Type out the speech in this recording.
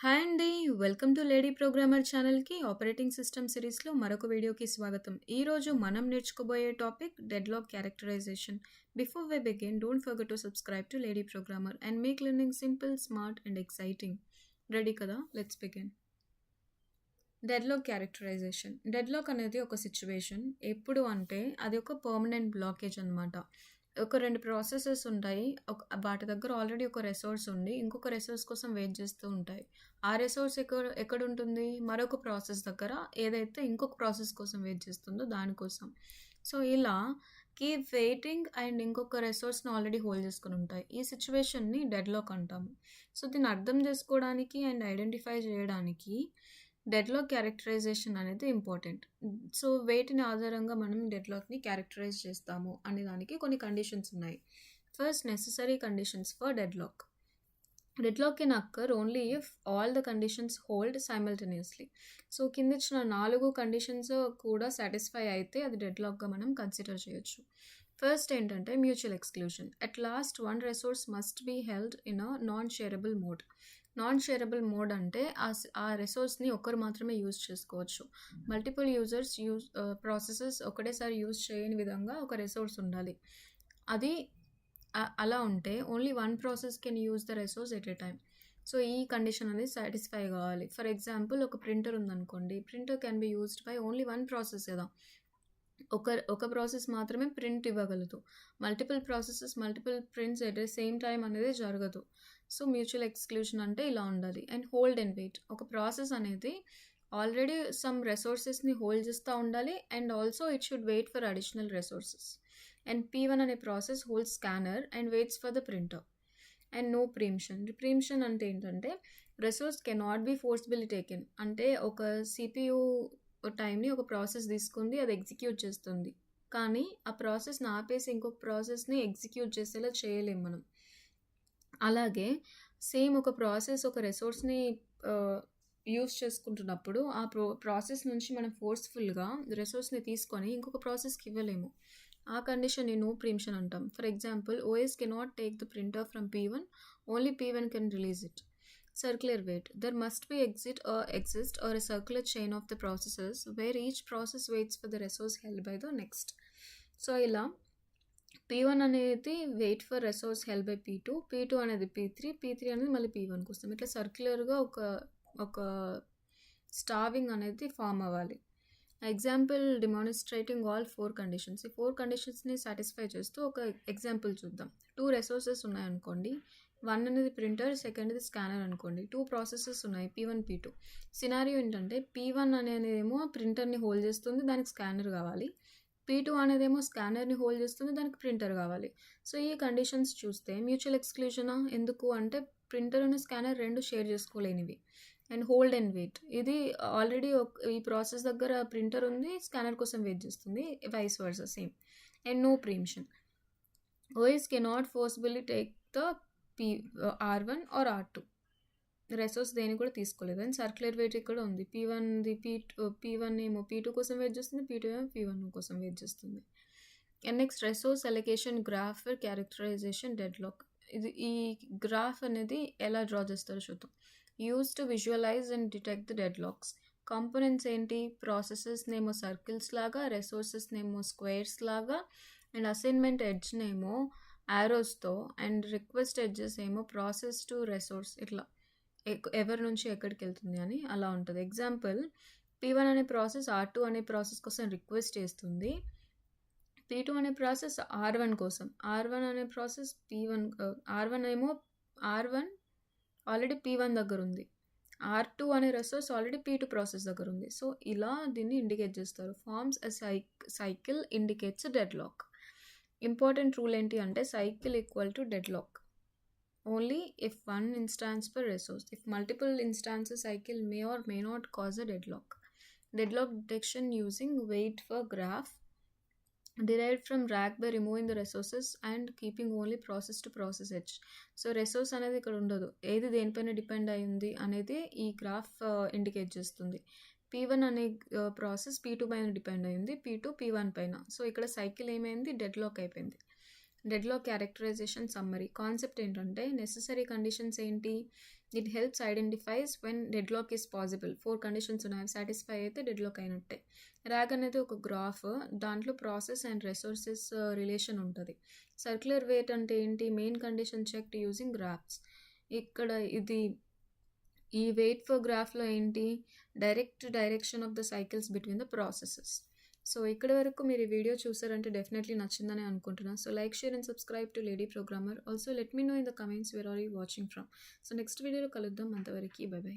Hi అండి. Welcome to lady Programmer ఛానల్‌కి operating system సిరీస్‌లో మరొక వీడియోకి స్వాగతం. ఈరోజు మనం నేర్చుకోబోయే topic deadlock characterisation. Before we begin, don't forget to subscribe to lady Programmer and make learning simple, smart and exciting. Ready కదా? Let's begin. Deadlock characterisation. Deadlock అనేది ఒక సిచ్యువేషన్. ఎప్పుడు అంటే అది ఒక పర్మనెంట్ బ్లాకేజ్ అనమాట. ఒక 2 ప్రాసెసెస్ ఉంటాయి. వాటి దగ్గర ఆల్రెడీ ఒక రిసోర్స్ ఉండి, ఇంకొక రిసోర్స్ కోసం వెయిట్ చేస్తూ ఉంటాయి. ఆ రిసోర్స్ ఎక్కడుంటుంది? మరొక ప్రాసెస్ దగ్గర, ఏదైతే ఇంకొక ప్రాసెస్ కోసం వెయిట్ చేస్తుందో దానికోసం. సో, ఇలా కీప్ వెయిటింగ్ అండ్ ఇంకొక రిసోర్స్‌ని ఆల్రెడీ హోల్డ్ చేసుకొని ఉంటాయి. ఈ సిచ్యువేషన్‌ని డెడ్లాక్ అంటాము. సో, దీన్ని అర్థం చేసుకోవడానికి అండ్ ఐడెంటిఫై చేయడానికి డెడ్లాక్ క్యారెక్టరైజేషన్ అనేది ఇంపార్టెంట్. సో, వేటిని ఆధారంగా మనం డెడ్లాక్‌ని క్యారెక్టరైజ్ చేస్తాము అనే దానికి కొన్ని కండిషన్స్ ఉన్నాయి. First, necessary conditions for deadlock. Deadlock can occur only if all the conditions hold simultaneously. So, కిందిచ్చిన 4 కండిషన్స్ కూడా సాటిస్ఫై అయితే అది డెడ్లాక్‌గా మనం కన్సిడర్ చేయొచ్చు. ఫస్ట్ ఏంటంటే mutual exclusion. At least one resource must be held in a non shareable mode. Non shareable mode అంటే ఆ రిసోర్స్‌ని ఒక్కరు మాత్రమే యూజ్ చేసుకోవచ్చు. మల్టిపుల్ యూజర్స్ ప్రాసెసెస్ ఒకటేసారి యూజ్ చేయని విధంగా ఒక రిసోర్స్ ఉండాలి. అది అలా ఉంటే only one process can use the resource at a time. So, ఈ కండిషన్ అనేది సాటిస్ఫై కావాలి. ఫర్ ఎగ్జాంపుల్, ఒక ప్రింటర్ ఉందనుకోండి. Printer can be used by only one process కదా! ఒక ప్రాసెస్ మాత్రమే ప్రింట్ ఇవ్వగలదు. Multiple processes, multiple prints at the same time అనేది జరగదు. సో, మ్యూచువల్ ఎక్స్‌క్లూజన్ అంటే ఇలా ఉండాలి. And hold and wait. ఒక ప్రాసెస్ అనేది ఆల్రెడీ సమ్ రిసోర్సెస్‌ని హోల్డ్ చేస్తూ ఉండాలి. And also it should wait for additional resources. And P1 అనే process holds scanner and waits for the printer. And no preemption. Preemption అంటే ఏంటంటే resource cannot be forcibly taken. అంటే ఒక CPU టైంని ఒక ప్రాసెస్ తీసుకుంది, అది ఎగ్జిక్యూట్ చేస్తుంది. కానీ ఆ ప్రాసెస్‌ని ఆపేసి ఇంకొక ప్రాసెస్‌ని ఎగ్జిక్యూట్ చేసేలా చేయలేం మనం. అలాగే సేమ్ ఒక ప్రాసెస్ ఒక రిసోర్స్‌ని యూజ్ చేసుకుంటున్నప్పుడు ఆ ప్రాసెస్ నుంచి మనం ఫోర్స్‌ఫుల్‌గా రిసోర్స్‌ని తీసుకొని ఇంకొక ప్రాసెస్‌కి ఇవ్వలేము. ఆ కండిషన్‌ని నో ప్రీఎంప్షన్ అంటాం. For example, OS cannot take the printer from P1, only P1 can release it. Circular wait. There must be exist or a circular chain of the processes where each process waits for the resource held by the next. So, ఇలా P1 అనేది wait for resource held by P2, P2 అనేది P3 అనేది మళ్ళీ P1 కోసం. ఇట్లా సర్క్యులర్‌గా ఒక starving అనేది form అవ్వాలి. Example demonstrating all 4 conditions. ఈ 4 కండిషన్స్‌ని సాటిస్ఫై చేస్తూ ఒక ఎగ్జాంపుల్ చూద్దాం. 2 రిసోర్సెస్ ఉన్నాయనుకోండి. 1 అనేది ప్రింటర్, సెకండ్‌ది స్కానర్ అనుకోండి. 2 ప్రాసెసెస్ ఉన్నాయి, P1, P2. సినారియో ఏంటంటే P1 అనేదేమో ప్రింటర్‌ని హోల్డ్ చేస్తుంది, దానికి స్కానర్ కావాలి. P2 అనేదేమో స్కానర్‌ని హోల్డ్ చేస్తుంది, దానికి ప్రింటర్ కావాలి. సో, ఈ కండిషన్స్ చూస్తే మ్యూచువల్ ఎక్స్‌క్లూజనా? ఎందుకు అంటే ప్రింటర్ అండ్ స్కానర్ 2 షేర్ చేసుకోలేనివి. And hold and wait. ఇది ఆల్రెడీ ఈ ప్రాసెస్ దగ్గర ప్రింటర్ ఉంది, స్కానర్ కోసం వెయిట్ చేస్తుంది. Vice versa same. And no preemption. OS cannot forcibly take the R1 or R2. Resource దేన్ని కూడా తీసుకోలేదు. అండ్ సర్క్యులర్ వెయిట్ ఇక్కడ ఉంది. P1 ఏమో P2 కోసం వెయిట్ చేస్తుంది, P2 ఏమో P1 కోసం వెయిట్ చేస్తుంది. And next, resource allocation graph for characterisation deadlock. ఈ గ్రాఫ్ అనేది ఎలా డ్రా చేస్తారో చూద్దాం. Use to visualise and detect the deadlocks. Components ఏంటి? ప్రాసెసెస్ నేమో సర్కిల్స్ లాగా, రిసోర్సెస్ నేమో స్క్వేర్స్ లాగా, అండ్ అసైన్మెంట్ ఎడ్జ్ నేమో యారోస్తో, అండ్ రిక్వెస్ట్ ఎడ్జెస్ ఏమో ప్రాసెస్ టు రిసోర్స్, ఇట్లా ఎవరి నుంచి ఎక్కడికి వెళ్తుంది అని అలా ఉంటుంది. ఎగ్జాంపుల్, P1 అనే ప్రాసెస్ R2 అనే ప్రాసెస్ కోసం రిక్వెస్ట్ చేస్తుంది. P2 అనే ప్రాసెస్ R1 కోసం. R1 అనే ప్రాసెస్ R1 ఏమో R1 ఆల్రెడీ P1 దగ్గర ఉంది. R2 అనే రిసోర్స్ ఆల్రెడీ P2 ప్రాసెస్ దగ్గర ఉంది. సో, ఇలా దీన్ని ఇండికేట్ చేస్తారు. Forms a cycle indicates deadlock. Important rule ఏంటి అంటే cycle equal to deadlock only if one instance per resource. If multiple instances cycle may or may not cause a deadlock. Deadlock detection using wait for graph derived from RAG by removing the resources and keeping only process to process edge. So, resource అనేది ఇక్కడ ఉండదు. ఏది దేనిపైన depend అయ్యింది అనేది ఈ graph indicate చేస్తుంది. P1 అనే ప్రాసెస్ P2 పైన డిపెండ్ అయింది, P2 P1 పైన. సో, ఇక్కడ సైకిల్ ఏమైంది? డెడ్లాక్ అయిపోయింది. డెడ్లాక్ క్యారెక్టరైజేషన్ సమ్మరీ కాన్సెప్ట్ ఏంటంటే నెసెసరీ కండిషన్స్ ఏంటి, it helps identifies when deadlock is possible. 4 conditions ఉన్నాయి, సాటిస్ఫై అయితే డెడ్లాక్ అయినట్టే. ర్యాగ్ అనేది ఒక గ్రాఫ్, దాంట్లో ప్రాసెస్ అండ్ రిసోర్సెస్ రిలేషన్ ఉంటుంది. సర్క్యులర్ వెయిట్ అంటే ఏంటి, main condition checked using graphs. ఇక్కడ ఇది ఈ వెయిట్ ఫర్ గ్రాఫ్లో ఏంటి, direction of the cycles between the processes. So ఇక్కడ వరకు మీరు ఈ వీడియో చూసారంటే డెఫినెట్లీ నచ్చిందని అనుకుంటున్నాను. So like, share and subscribe to lady programmer. Also let me know in the comments where are you watching from. So next వీడియోలో కలుద్దాం. అంతవరకు బై బై.